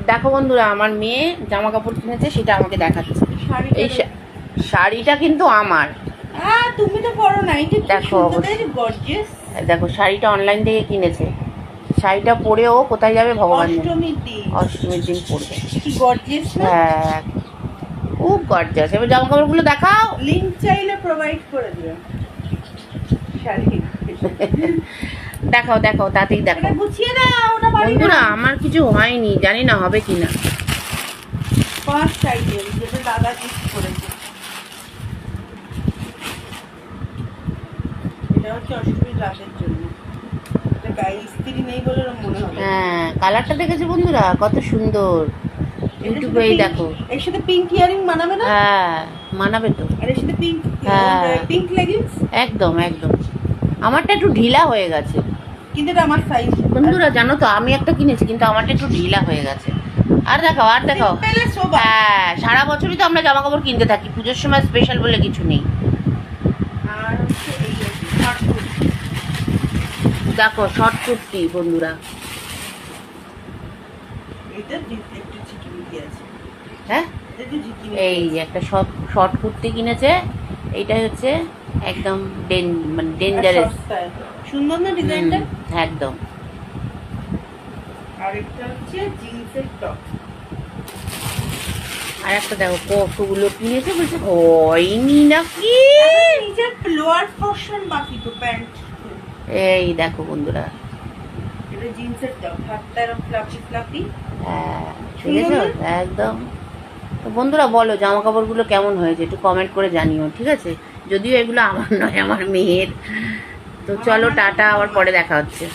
দেখো বন্ধুরা, আমার মেয়ে জামা কাপড় কিনেছে, সেটা আমাকে দেখাচ্ছে। এই শাড়িটা কিন্তু আমার। তুমি তো পরো না। দেখো দেখো, শাড়িটা অনলাইন থেকে কিনেছে। শাড়িটা পরেও কোথায় যাবে ভগবান জানে। অষ্টমীর দিন পরবে। কি গর্জিয়াস না? হ্যাঁ, খুব গর্জিয়াস। এবার জামা কাপড়গুলো দেখাও। লিংক চাইলে প্রোভাইড করে দিও। শাড়ি দেখাও দেখাও, তাতেই দেখো। গুছিয়ে দাও। ওটা বন্ধুরা, আমার কিছু হয়নি, জানি না হবে কিনা। ফার্স্ট আইটেম যেটা দাদা গিফট করেছে, এটা হচ্ছে অষ্টমীর রাতের জন্য। এটা গায়ে ইস্ত্রি নেই বলে মনে হবে। হ্যাঁ, কালারটা দেখেছো বন্ধুরা, কত সুন্দর। ইউটিউবেই দেখো। এর সাথে পিঙ্ক ইয়ারিং মানাবে না? হ্যাঁ, মানাবে তো। আর এর সাথে পিঙ্ক পিঙ্ক লেগিংস। একদম একদম। আমারটা একটু ঢিলা হয়ে গেছে, কিন্তু এটা আমার সাইজ। বন্ধুরা জানো তো, আমি একটা কিনেছি কিন্তু আমারটা একটু ঢিলা হয়ে গেছে। আর দেখাও, আর দেখাও। হ্যাঁ, সারা বছরই তো আমরা জামা কাপড় কিনতে থাকি, পুজোর সময় স্পেশাল বলে কিছু নেই। আর হচ্ছে এই শর্ট কুর্তি। দেখো, শর্ট কুর্তি বন্ধুরা। এটা একটু ঝিকিমিকি আছে। হ্যাঁ, এই যে একটা শর্ট কুর্তি কিনেছে। এইটা হচ্ছে একদম মানে ডেঞ্জারাস। সুন্দর না ডিজাইনটা? একদম। আর একটা হচ্ছে জিন্সের টপ। আর একটা দেখো, কতগুলো কিনেছে, বলছে হয়নি নাকি। নিচের লোয়ার পোরশন বাকি তো, প্যান্ট। এই দেখো বন্ধুরা, এটা জিন্সের টপ, হাতটা এরকম ফ্লাফি ফ্লাফি। হ্যাঁ, দেখেছো একদম। তো বন্ধুরা বলো, জামা কাপড়গুলো কেমন হয়েছে একটু কমেন্ট করে জানিও, ঠিক আছে? যদিও এগুলো আমার নয়, আমার মেয়ের। তো চলো টাটা, আবার পরে দেখা হচ্ছে।